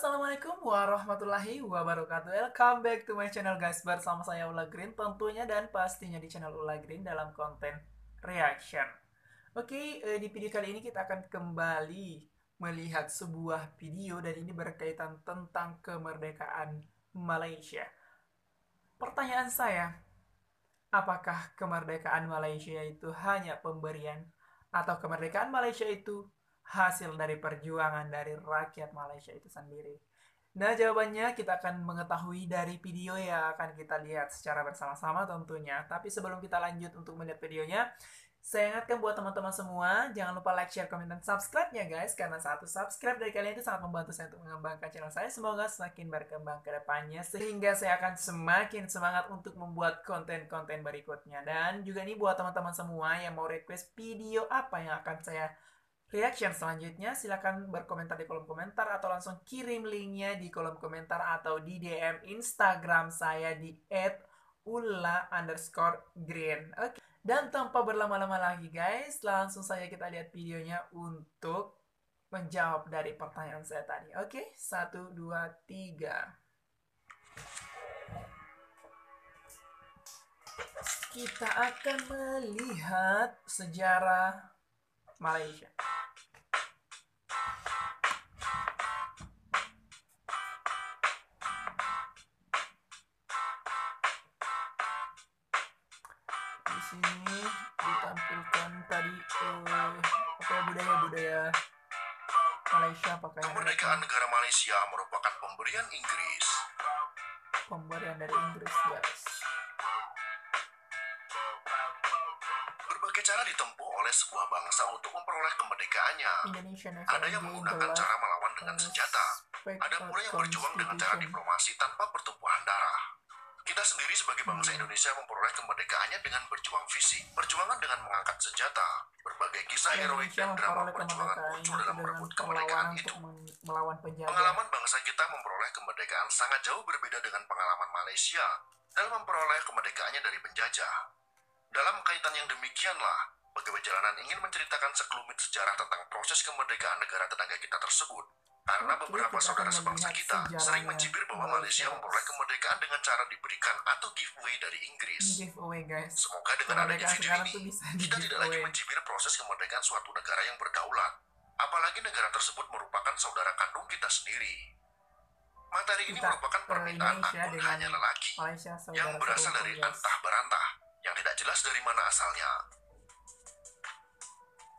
Assalamualaikum warahmatullahi wabarakatuh. Welcome back to my channel guys. Bersama saya Ula Green tentunya dan pastinya di channel Ula Green dalam konten reaction. Oke, di video kali ini kita akan kembali melihat sebuah video dan ini berkaitan tentang kemerdekaan Malaysia. Pertanyaan saya, apakah kemerdekaan Malaysia itu hanya pemberian atau kemerdekaan Malaysia itu hasil dari perjuangan dari rakyat Malaysia itu sendiri? Nah, jawabannya kita akan mengetahui dari video yang akan kita lihat secara bersama-sama tentunya. Tapi sebelum kita lanjut untuk melihat videonya, saya ingatkan buat teman-teman semua, jangan lupa like, share, komen, dan subscribe-nya guys. Karena satu subscribe dari kalian itu sangat membantu saya untuk mengembangkan channel saya. Semoga semakin berkembang ke depannya. Sehingga saya akan semakin semangat untuk membuat konten-konten berikutnya. Dan juga nih buat teman-teman semua yang mau request video apa yang akan saya reaction selanjutnya, silahkan berkomentar di kolom komentar atau langsung kirim linknya di kolom komentar atau di DM Instagram saya di @ulla_green. Oke. Dan tanpa berlama-lama lagi guys, langsung saja kita lihat videonya untuk menjawab dari pertanyaan saya tadi. Oke, 1, 2, 3. Kita akan melihat sejarah Malaysia. Di sini ditampilkan tadi budaya-budaya Malaysia, pakaian Kemerdekaan negara Malaysia merupakan pemberian Inggris. Pemberian dari Inggris guys. Berbagai cara ditempuh oleh sebuah bangsa untuk memperoleh kemerdekaannya. Ada yang menggunakan cara melawan dengan senjata. Ada pula yang berjuang dengan cara diplomasi tanpa pertumpahan darah. Kita sendiri sebagai bangsa Indonesia memperoleh kemerdekaannya dengan berjuang fisik. Perjuangan dengan mengangkat senjata. Berbagai kisah heroik dan drama perjuangan muncul dalam merebut kemerdekaan itu. Melawan penjajah. Pengalaman bangsa kita memperoleh kemerdekaan sangat jauh berbeda dengan pengalaman Malaysia dalam memperoleh kemerdekaannya dari penjajah. Dalam kaitan yang demikianlah, Pegawai Jalanan ingin menceritakan sekelumit sejarah tentang proses kemerdekaan negara tetangga kita tersebut. Karena beberapa saudara sebangsa kita sering mencibir bahwa Malaysia memperoleh kemerdekaan dengan cara diberikan atau giveaway dari Inggris. Giveaway guys. Semoga dengan adanya video ini, kita tidak lagi mencibir proses kemerdekaan suatu negara yang berdaulat. Apalagi negara tersebut merupakan saudara kandung kita sendiri. Materi ini merupakan permintaan akun hanya lelaki yang berasal dari antah berantah yang tidak jelas dari mana asalnya.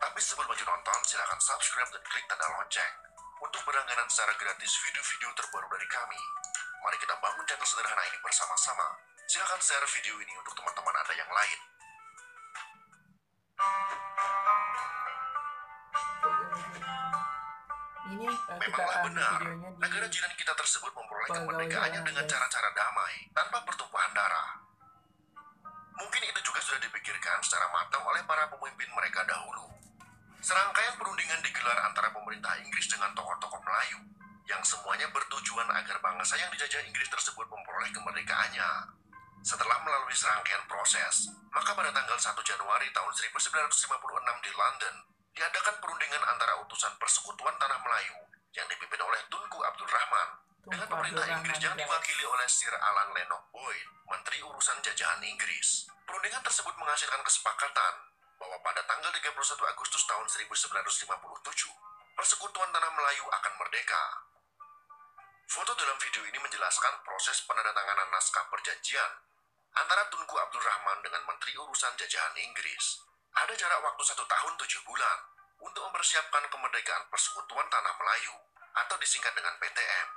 Tapi sebelum lanjut nonton, silakan subscribe dan klik tanda lonceng untuk berlangganan secara gratis video-video terbaru dari kami. Mari kita bangun channel sederhana ini bersama-sama. Silakan share video ini untuk teman-teman Anda yang lain. Ini Memanglah benar, negara jiran kita tersebut memperoleh kemerdekaannya dengan cara-cara damai, tanpa pertumpahan darah. Mungkin itu juga sudah dipikirkan secara matang oleh para pemimpin mereka dahulu. Serangkaian perundingan digelar antara pemerintah Inggris dengan tokoh-tokoh Melayu, yang semuanya bertujuan agar bangsa yang dijajah Inggris tersebut memperoleh kemerdekaannya. Setelah melalui serangkaian proses, maka pada tanggal 1 Januari tahun 1956 di London, diadakan perundingan antara utusan Persekutuan Tanah Melayu yang dipimpin oleh Tunku Abdul Rahman dengan pemerintah Inggris yang diwakili oleh Sir Alan Lennox Boyd, Menteri Urusan Jajahan Inggris. Perundingan tersebut menghasilkan kesepakatan bahwa pada tanggal 31 Agustus tahun 1957, Persekutuan Tanah Melayu akan merdeka. Foto dalam video ini menjelaskan proses penandatanganan naskah perjanjian antara Tunku Abdul Rahman dengan Menteri Urusan Jajahan Inggris. Ada jarak waktu 1 tahun 7 bulan untuk mempersiapkan kemerdekaan Persekutuan Tanah Melayu atau disingkat dengan PTM.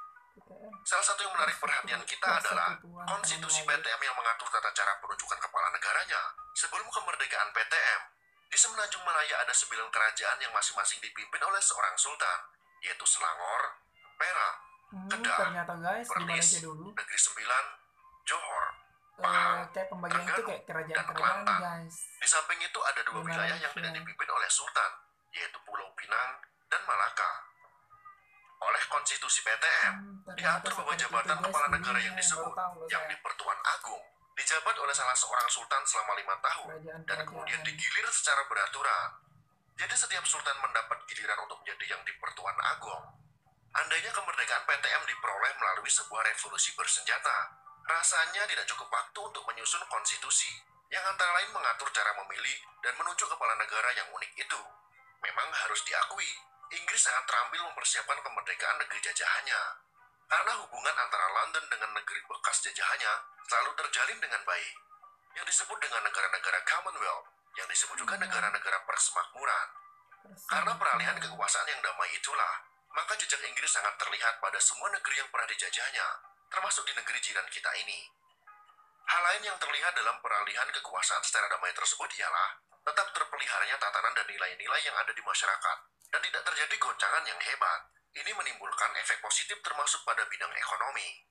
Salah satu yang menarik perhatian kita adalah konstitusi PTM yang mengatur tata cara penunjukan kepala negaranya. Sebelum kemerdekaan PTM, di Semenanjung Malaya ada 9 kerajaan yang masing-masing dipimpin oleh seorang sultan, yaitu Selangor, Perak, Kedah, Perlis, Negeri Sembilan, Johor, Pahang, Terengganu, dan Kelantan. Di samping itu ada 2 wilayah yang tidak dipimpin oleh sultan, yaitu Pulau Pinang dan Malaka. Oleh konstitusi PTM, diatur bahwa jabatan kepala negara yang disebut, yakni Pertuan Agung, dijabat oleh salah seorang sultan selama 5 tahun, dan kemudian digilir secara beraturan. Jadi setiap sultan mendapat giliran untuk menjadi yang di Pertuan Agung. Andainya kemerdekaan PTM diperoleh melalui sebuah revolusi bersenjata, rasanya tidak cukup waktu untuk menyusun konstitusi yang antara lain mengatur cara memilih dan menunjuk kepala negara yang unik itu. Memang harus diakui, Inggris sangat terampil mempersiapkan kemerdekaan negeri jajahannya. Karena hubungan antara London dengan negeri bekas jajahannya selalu terjalin dengan baik. Yang disebut dengan negara-negara Commonwealth, yang disebut juga negara-negara persemakmuran. Karena peralihan kekuasaan yang damai itulah, maka jejak Inggris sangat terlihat pada semua negeri yang pernah dijajahnya, termasuk di negeri jiran kita ini. Hal lain yang terlihat dalam peralihan kekuasaan secara damai tersebut ialah tetap terpeliharanya tatanan dan nilai-nilai yang ada di masyarakat, dan tidak terjadi goncangan yang hebat. Ini menimbulkan efek positif termasuk pada bidang ekonomi.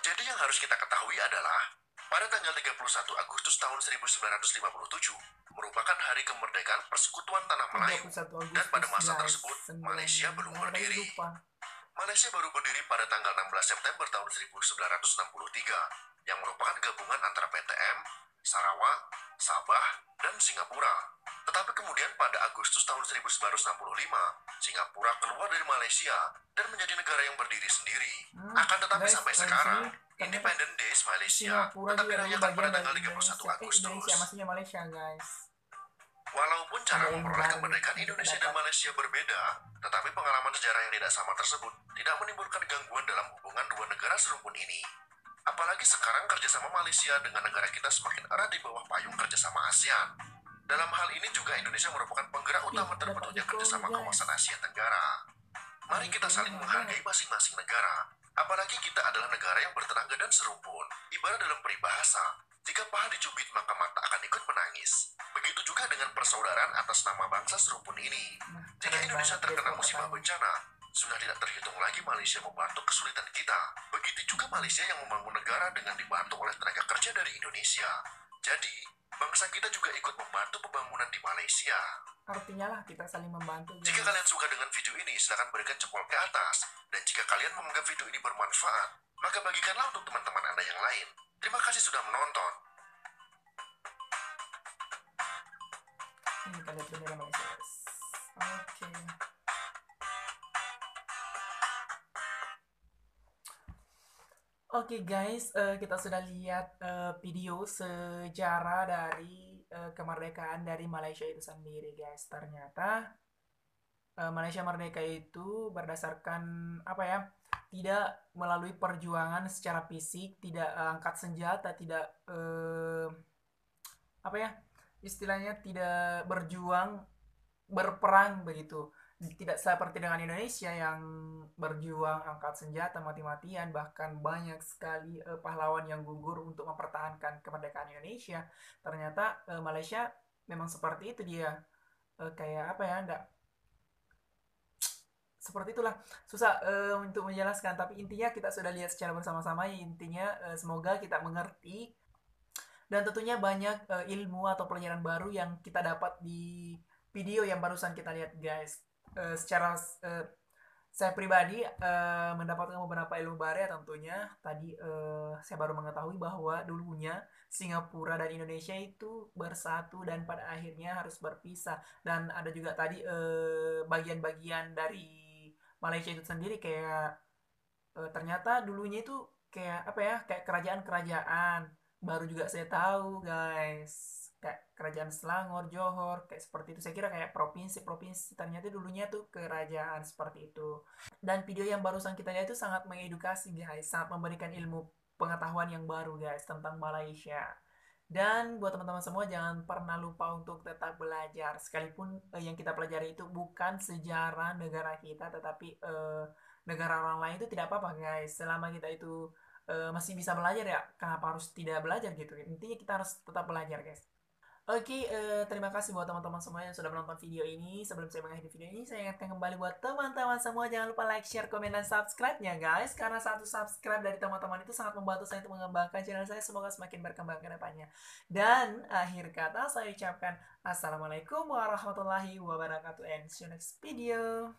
Jadi yang harus kita ketahui adalah, pada tanggal 31 Agustus tahun 1957 merupakan hari kemerdekaan Persekutuan Tanah Melayu, dan pada masa tersebut Malaysia belum berdiri. Malaysia baru berdiri pada tanggal 16 September tahun 1963, yang merupakan gabungan antara PTM, Sarawak, Sabah, dan Singapura. Tetapi kemudian pada Agustus tahun 1965, Singapura keluar dari Malaysia dan menjadi negara yang berdiri sendiri. Akan tetapi sampai sekarang, Independent Days Malaysia tetap dirayakan pada tanggal 31 Agustus. Maksudnya Malaysia, guys. Walaupun cara memperoleh kemerdekaan Indonesia dan Malaysia berbeda, tetapi pengalaman sejarah yang tidak sama tersebut tidak menimbulkan gangguan dalam hubungan dua negara serumpun ini. Apalagi sekarang kerjasama Malaysia dengan negara kita semakin erat di bawah payung kerjasama ASEAN. Dalam hal ini juga Indonesia merupakan penggerak utama terbentuknya kerjasama kawasan Asia Tenggara. Mari kita saling menghargai masing-masing negara. Apalagi kita adalah negara yang bertetangga dan serumpun. Ibarat dalam peribahasa, jika paha dicubit maka mata akan ikut menangis. Begitu juga dengan persaudaraan atas nama bangsa serumpun ini. Jika Indonesia terkena musibah bencana, sudah tidak terhitung lagi Malaysia membantu kesulitan kita. Begitu juga Malaysia yang membangun negara dengan dibantu oleh tenaga kerja dari Indonesia. Jadi, bangsa kita juga ikut membantu pembangunan di Malaysia. Artinya lah kita saling membantu. Jika kalian suka dengan video ini, silakan berikan jempol ke atas. Dan jika kalian menganggap video ini bermanfaat, maka bagikanlah untuk teman-teman Anda yang lain. Terima kasih sudah menonton. Ini kita lihat bendera Malaysia. Oke. Oke guys, kita sudah lihat video sejarah dari kemerdekaan dari Malaysia itu sendiri, guys. Ternyata Malaysia merdeka itu berdasarkan apa ya? Tidak melalui perjuangan secara fisik, tidak angkat senjata, tidak apa ya? Istilahnya tidak berjuang berperang begitu. Tidak seperti dengan Indonesia yang berjuang angkat senjata mati-matian, bahkan banyak sekali pahlawan yang gugur untuk mempertahankan kemerdekaan Indonesia. Ternyata Malaysia memang seperti itu dia, kayak apa ya, enggak seperti itulah, susah untuk menjelaskan, tapi intinya kita sudah lihat secara bersama-sama. Intinya semoga kita mengerti, dan tentunya banyak ilmu atau pelajaran baru yang kita dapat di video yang barusan kita lihat, guys. Secara saya pribadi mendapatkan beberapa ilmu baru ya. Tentunya tadi saya baru mengetahui bahwa dulunya Singapura dan Indonesia itu bersatu dan pada akhirnya harus berpisah. Dan ada juga tadi bagian-bagian dari Malaysia itu sendiri, kayak ternyata dulunya itu kayak apa ya, kayak kerajaan-kerajaan. Baru juga saya tahu, guys, kayak kerajaan Selangor, Johor, kayak seperti itu. Saya kira kayak provinsi-provinsi, ternyata dulunya tuh kerajaan seperti itu. Dan video yang barusan kita lihat itu sangat mengedukasi, guys, sangat memberikan ilmu pengetahuan yang baru, guys, tentang Malaysia. Dan buat teman-teman semua, jangan pernah lupa untuk tetap belajar. Sekalipun yang kita pelajari itu bukan sejarah negara kita, tetapi negara orang lain, itu tidak apa-apa, guys. Selama kita itu masih bisa belajar ya, kenapa harus tidak belajar gitu. Intinya kita harus tetap belajar, guys. Oke, terima kasih buat teman-teman semua yang sudah menonton video ini. Sebelum saya mengakhiri video ini, saya ingatkan kembali buat teman-teman semua, jangan lupa like, share, komen, dan subscribe-nya, guys. Karena satu subscribe dari teman-teman itu sangat membantu saya untuk mengembangkan channel saya. Semoga semakin berkembang ke depannya. Dan akhir kata saya ucapkan Assalamualaikum warahmatullahi wabarakatuh, and see you next video.